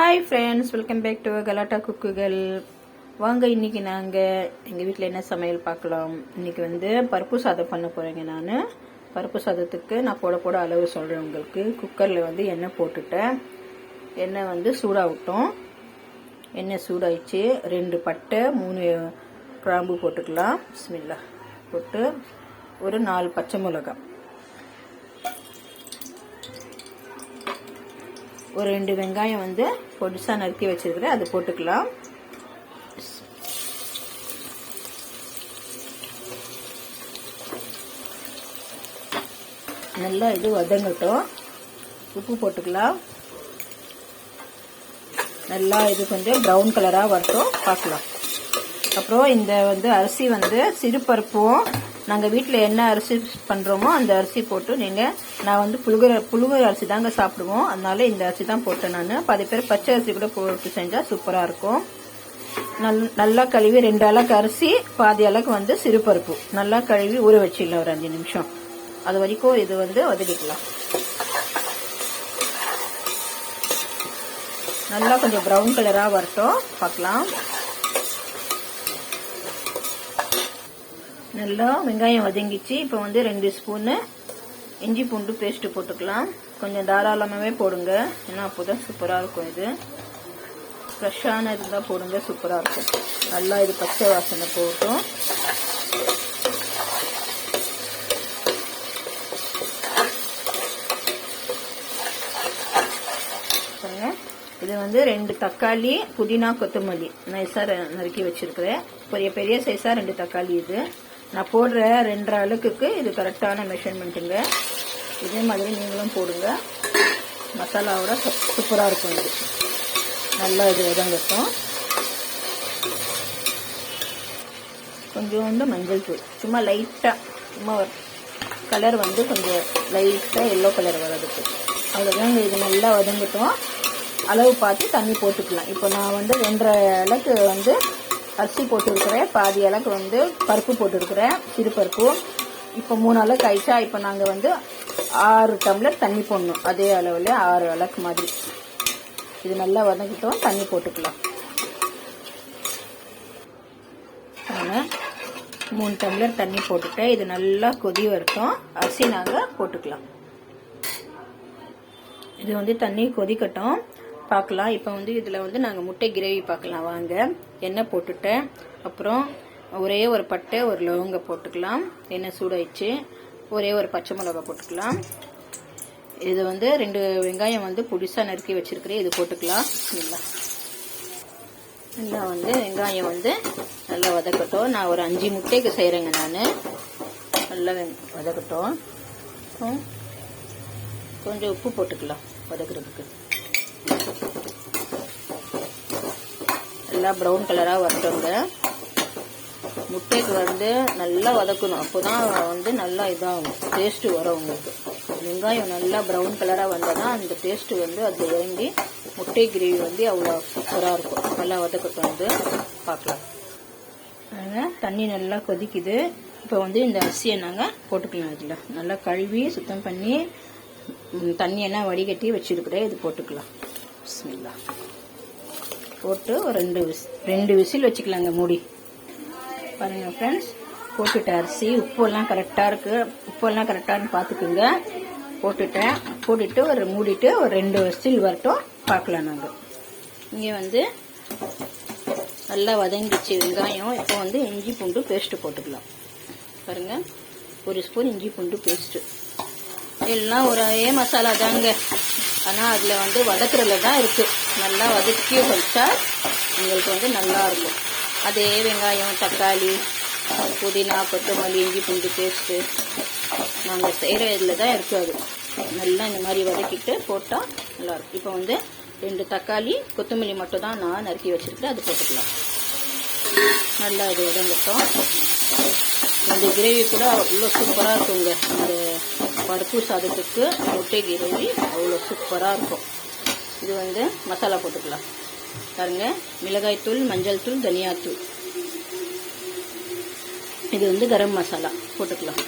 Hi friends, welcome back to Galatta குக்குகள். வாங்க, இன்னைக்கு நாங்கள் எங்கள் வீட்டில் என்ன சமையல் பார்க்கலாம். இன்னைக்கு பருப்பு சாதம் பண்ண போகிறேங்க. நான் பருப்பு சாதத்துக்கு நான் போட அளவு சொல்கிறேன் உங்களுக்கு. குக்கரில் எண்ணெய் போட்டுட்டேன். எண்ணெய் சூடாக விட்டோம். எண்ணெய் சூடாயிடுச்சு. 2 பட்டை 3 கிராம்பு போட்டுக்கலாம். பிஸ்மில்லா போட்டு ஒரு 4 பச்சை மிளகாய், ஒரு 2 வெங்காயம் பொடிசா நறுக்கி வச்சிருக்கிறேன், அது போட்டுக்கலாம். நல்லா இது வதங்கட்டும். உப்பு போட்டுக்கலாம். நல்லா இது கொஞ்சம் ப்ரௌன் கலரா வரட்டும், பார்க்கலாம். அப்புறம் இந்த அரிசி சிறு பருப்பும் நாங்கள் வீட்டில் என்ன அரிசி பண்ணுறோமோ அந்த அரிசி போட்டு நான் புழுங்கல் அரிசி தாங்க சாப்பிடுவோம், அதனால இந்த அரிசி தான் போட்டேன் நான். பாதி பேர் பச்சை அரிசி கூட போட்டு செஞ்சால் சூப்பராக இருக்கும். நல்லா கழுவி 2 அளவுக்கு அரிசி, பாதி அளவுக்கு சிறு பருப்பு நல்லா கழுவி ஊற வச்சிடலாம் ஒரு 5 நிமிஷம். அது வரைக்கும் இது வதக்கிக்கலாம். நல்லா கொஞ்சம் ப்ரௌன் கலராக வரட்டும், பார்க்கலாம். நல்லா வெங்காயம் வதங்கிச்சு. இப்போ 2 ஸ்பூனு இஞ்சி பூண்டு பேஸ்ட் போட்டுக்கலாம். கொஞ்சம் தாராளமாகவே போடுங்க, ஏன்னா அப்போதான் சூப்பராக இருக்கும். இது ஃப்ரெஷ்ஷான இருந்தால் போடுங்க, சூப்பராக இருக்கும். நல்லா இது பச்சை வாசனை போட்டும். இது 2 தக்காளி, புதினா, கொத்தமல்லி நைஸா நறுக்கி வச்சிருக்கிறேன். பெரிய சைஸா 2 தக்காளி. இது நான் போடுற 2 அளவுக்கு இது கரெக்டான மெஷர்மெண்ட்டுங்க. இதே மாதிரி நீங்களும் போடுங்க, மசாலாவோட சூப்பராக இருக்கும். இது நல்லா இது வதங்கட்டும். கொஞ்சோண்டு மஞ்சள் தூள், சும்மா லைட்டாக, சும்மா கலர் கொஞ்சம் லைட்டாக எல்லோ கலர் வர்றதுக்கு, அவ்வளோதாங்க. இது நல்லா வதங்கட்டும். அளவு பார்த்து தண்ணி போட்டுக்கலாம். இப்போ நான் 2.5 அளவுக்கு அரிசி போட்டுருக்கிறேன், பாதி அளவுக்கு பருப்பு போட்டுருக்கிறேன், சிறு பருப்பு. இப்போ 3 அளவுக்கு ஆயிடுச்சா. இப்போ நாங்கள் 6 டம்ளர் தண்ணி போடணும், அதே அளவில் 6 அளவுக்கு மாதிரி. இது நல்லா வதங்கிட்டோம், தண்ணி போட்டுக்கலாம். 3 டம்ளர் தண்ணி போட்டுட்டேன். இது நல்லா கொதி வரட்டும். அரிசி நாங்கள் போட்டுக்கலாம். இது தண்ணி கொதிக்கட்டும், பார்க்கலாம். இப்போ இதில் நாங்கள் முட்டை கிரேவி பார்க்கலாம் வாங்க. எண்ணெய் போட்டுட்டேன். அப்புறம் ஒரே ஒரு பட்டை, ஒரு லவங்க போட்டுக்கலாம். எண்ணெய் சூடாயிடுச்சு. ஒரே ஒரு பச்சை மிளகாய் போட்டுக்கலாம். இது 2 வெங்காயம் புடிசா நறுக்கி வச்சிருக்கிறேன், இது போட்டுக்கலாம். நல்லா வெங்காயம் நல்லா வதக்கட்டும். நான் ஒரு 5 முட்டைக்கு செய்கிறேங்க நான். நல்லா வதக்கட்டும். கொஞ்சம் உப்பு போட்டுக்கலாம் வதக்குறதுக்கு. நல்லா ப்ரௌன் கலராக வரட்டுங்க. முட்டைக்கு நல்லா வதக்கணும், அப்போதான் நல்லா இதாகும், டேஸ்ட்டு வரும் உங்களுக்கு. வெங்காயம் நல்லா ப்ரௌன் கலராக வந்தால் தான் அந்த டேஸ்ட்டு அது இறங்கி முட்டை கிரேவி அவ்வளோ சூப்பராக இருக்கும். நல்லா வதக்கட்டும், பார்க்கலாம். தண்ணி நல்லா கொதிக்குது. இப்போ இந்த அரிசியை நாங்கள் போட்டுக்கலாம். இதில் நல்லா கழுவி சுத்தம் பண்ணி தண்ணியெல்லாம் வடிகட்டி வச்சிருக்கிறேன், இது போட்டுக்கலாம். பிஸ்மில்லா போட்டு ஒரு 2 விசில் வச்சுக்கலாங்க மூடி. பாருங்க ஃப்ரெண்ட்ஸ், போட்டுட்ட அரிசி உப்பெல்லாம் கரெக்டாக இருக்கு. உப்பெல்லாம் கரெக்டானு பார்த்துக்குங்க. போட்டுட்டு ஒரு மூடிட்டு ஒரு 2 விசில் வரட்டும், பார்க்கலாம். நாங்கள் இங்கே நல்லா வதங்கிச்சு வெங்காயம். இப்போ இஞ்சி பூண்டு பேஸ்ட்டு போட்டுக்கலாம். பாருங்க, 1 ஸ்பூன் இஞ்சி பூண்டு பேஸ்ட்டு. எல்லாம் ஒரே மசாலா தாங்க, ஆனால் அதில் வதக்குறதுல தான் இருக்குது. நல்லா வதக்கி வச்சா உங்களுக்கு நல்லா இருக்கும். அதே வெங்காயம், தக்காளி, புதினா, கொத்தமல்லி, இஞ்சி பூண்டு பேஸ்ட்டு நாங்கள் செய்கிற இதில் தான் இருக்குது. அது நல்லா இந்த மாதிரி வதக்கிட்டு போட்டால் நல்லாயிருக்கும். இப்போ 2 தக்காளி, கொத்தமல்லி மட்டும் தான் நான் நறுக்கி வச்சுருக்கேன், அது போட்டுக்கலாம். நல்லா இது வதங்கட்டும். இந்த கிரேவி கூட அவ்வளோ சூப்பராக இருக்குங்க. இந்த பருப்பு சாதத்துக்கு முட்டை கிரேவி அவ்வளோ சூப்பராக இருக்கும். இது மசாலா போட்டுக்கலாம். பாருங்க, மிளகாய் தூள், மஞ்சள் தூள், தனியாத்தூள். இது கரம் மசாலா போட்டுக்கலாம்.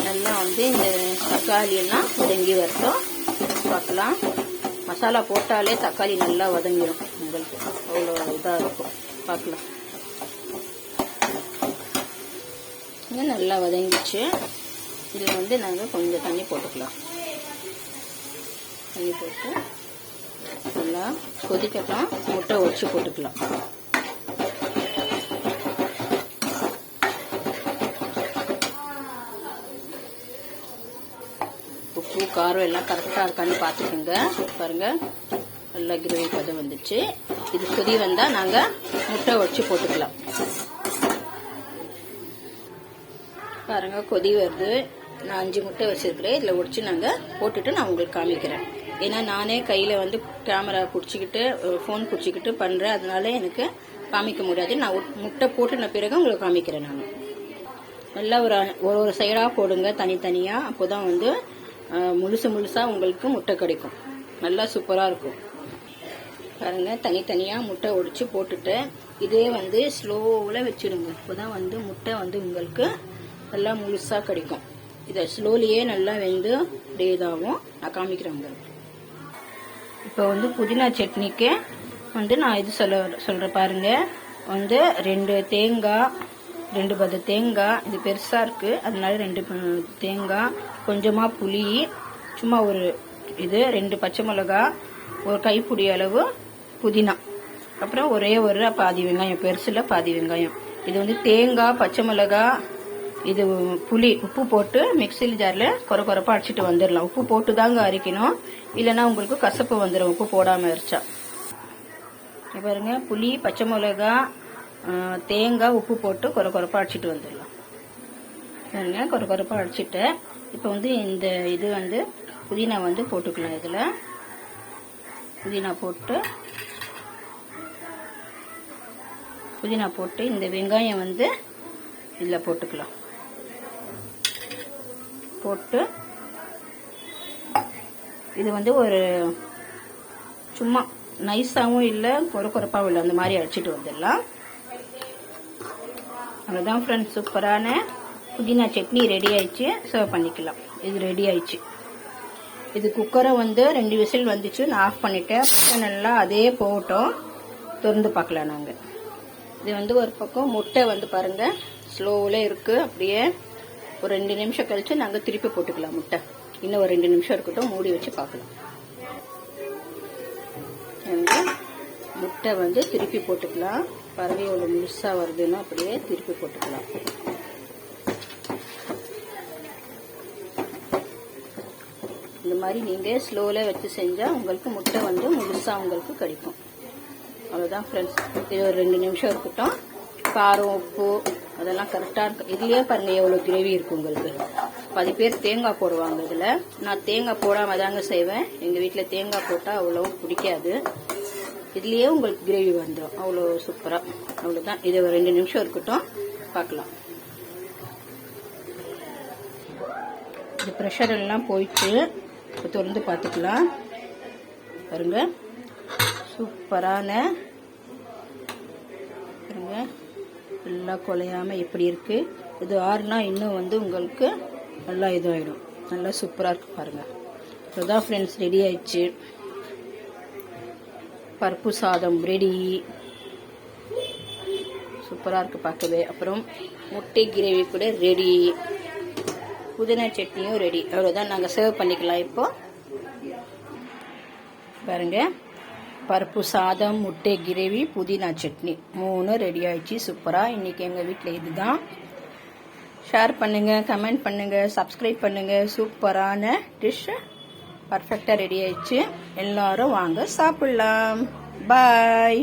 நல்லா இந்த தக்காளி எல்லாம் வதங்கி வரட்டும் பார்க்கலாம். மசாலா போட்டாலே தக்காளி நல்லா வதங்கிடும் உங்களுக்கு, அவ்வளோ இதாக இருக்கும். பார்க்கலாம். இது நல்லா வதங்கிச்சு. இதில் வந்து நாங்கள் கொஞ்சம் தண்ணி போட்டுக்கலாம். தண்ணி போட்டு நல்லா கொதிக்கட்டும். முட்டை உடச்சி போட்டுக்கலாம். உப்பு காரம் எல்லாம் கரெக்டாக இருக்கான்னு பார்த்துக்கோங்க. பாருங்கள், நல்லா கிரேவி பதம் வந்துச்சு. இது கொதி வந்தால் நாங்கள் முட்டை உடச்சி போட்டுக்கலாம். பாருங்கள், கொதி வருது. நான் 5 முட்டை வச்சிருக்கிறேன். இதில் உடச்சி நாங்கள் போட்டுட்டு நான் உங்களுக்கு காமிக்கிறேன். ஏன்னா நானே கையில் வந்து கேமரா பிடிச்சிக்கிட்டு ஃபோன் பிடிச்சிக்கிட்டு பண்ணுறேன். அதனால எனக்கு காமிக்க முடியாது. நான் முட்டை போட்டுன பிறகு உங்களுக்கு காமிக்கிறேன். நான் நல்லா ஒரு சைடாக போடுங்க தனித்தனியாக. அப்போ தான் வந்து முழுசாக உங்களுக்கு முட்டை கிடைக்கும். நல்லா சூப்பராக இருக்கும். பாருங்கள், தனித்தனியாக முட்டை உடைச்சி போட்டுட்டு இதே வந்து ஸ்லோவில் வச்சுடுங்க. இப்போ தான் வந்து முட்டை வந்து உங்களுக்கு நல்லா முழுசாக கிடைக்கும். இதை ஸ்லோலியே நல்லா வெந்து அப்படியே இதாகும். நான் காமிக்கிறேன் உங்களுக்கு. இப்போ வந்து புதினா சட்னிக்கு வந்து நான் இது சொல்கிறேன் பாருங்கள். வந்து 2 தேங்காய், 2 பத தேங்காய். இது பெருசாக இருக்குது, அதனால 2 தேங்காய், கொஞ்சமாக புளி, சும்மா ஒரு இது 2 பச்சை மிளகா, ஒரு கைப்பிடி அளவு புதினா, அப்புறம் ஒரே ஒரு பாதி வெங்காயம், பெருசில் பாதி வெங்காயம். இது வந்து தேங்காய், பச்சை மிளகா, இது புளி, உப்பு போட்டு மிக்சியில் ஜாரில் கொரப்பாக அடிச்சிட்டு வந்துடலாம். உப்பு போட்டு தாங்க அரைக்கணும், இல்லைன்னா உங்களுக்கு கசப்பு வந்துடும் உப்பு போடாமல் அரைச்சா. பாருங்க, புளி, பச்சை மிளகா, தேங்காய், உப்பு போட்டு கொரப்பாக அடிச்சிட்டு வந்துடலாம். பாருங்க, கொரப்பாக அடிச்சிட்டு இப்போ வந்து இந்த இது வந்து புதினா வந்து போட்டுக்கலாம். இதில் புதினா போட்டு இந்த வெங்காயம் வந்து இதில் போட்டுக்கலாம். போட்டு இது வந்து ஒரு சும்மா நைஸாகவும் இல்லை, கொரப்பாகவும் இல்லை, அந்த மாதிரி அடிச்சிட்டு வந்துடலாம். அவ்வளோதான் ஃப்ரெண்ட்ஸ், சூப்பரான புதினா சட்னி ரெடி ஆயிடுச்சு. சர்வ் பண்ணிக்கலாம். இது ரெடி ஆயிடுச்சு. இது குக்கரை வந்து 2 விசில் வந்துச்சு. நான் ஆஃப் பண்ணிட்டேன். நல்லா அதே போட்டோம். திறந்து பார்க்கலாம் நாங்கள். இது வந்து ஒரு பக்கம் முட்டை வந்து பாருங்கள் ஸ்லோவில் இருக்குது. அப்படியே ஒரு 2 நிமிஷம் கழிச்சு நாங்கள் திருப்பி போட்டுக்கலாம் முட்டை. இன்னும் ஒரு 2 நிமிஷம் இருக்கட்டும், மூடி வச்சு பார்க்கலாம். முட்டை வந்து திருப்பி போட்டுக்கலாம். பாருங்க எவ்வளோ முழுசாக வருதுன்னா அப்படியே திருப்பி போட்டுக்கலாம். இந்த மாதிரி நீங்கள் ஸ்லோவில் வச்சு செஞ்சால் உங்களுக்கு முட்டை வந்து முழுசாக உங்களுக்கு கிடைக்கும். அவ்வளோதான் ஃப்ரெண்ட்ஸ். இது ஒரு 2 நிமிஷம் இருக்கட்டும். காரம், உப்பு அதெல்லாம் கரெக்டாக இருக்கு. இதுலேயே பாருங்கள் எவ்வளோ கிரேவி இருக்குது உங்களுக்கு. பாதி பேர் தேங்காய் போடுவாங்க இதில். நான் தேங்காய் போடாமல் தாங்க செய்வேன். எங்கள் வீட்டில் தேங்காய் போட்டால் அவ்வளோ பிடிக்காது. இதுலேயே உங்களுக்கு கிரேவி வந்துடும் அவ்வளோ சூப்பராக. அவ்வளோதான். இது ஒரு 2 நிமிஷம் இருக்கட்டும், பார்க்கலாம். இது ப்ரெஷர் எல்லாம் போயிட்டு இப்போ திறந்து பார்த்துக்கலாம். பாருங்க, சூப்பரான பாருங்க, எல்லாம் குலையாமல் எப்படி இருக்குது. இது ஆறுனா இன்னும் வந்து உங்களுக்கு நல்லா இதாகிடும். நல்லா சூப்பராக இருக்குது பாருங்கள். இதுதான் ஃப்ரெண்ட்ஸ் ரெடி ஆயிடுச்சு. பருப்பு சாதம் ரெடி. சூப்பராக இருக்குது பார்க்கவே. அப்புறம் முட்டை கிரேவி கூட ரெடி. புதினா சட்னியும் ரெடி. அவ்வளோதான், நாங்கள் சர்வ் பண்ணிக்கலாம். இப்போ பாருங்க, பருப்பு சாதம், முட்டை கிரேவி, புதினா சட்னி 3 ரெடி ஆயிடுச்சு. சூப்பராக. இன்றைக்கி எங்கள் வீட்டில் இதுதான். ஷேர் பண்ணுங்கள், கமெண்ட் பண்ணுங்கள், சப்ஸ்கிரைப் பண்ணுங்கள். சூப்பரான டிஷ் பர்ஃபெக்டாக ரெடி ஆயிடுச்சு. எல்லாரும் வாங்க சாப்பிட்லாம். பாய்.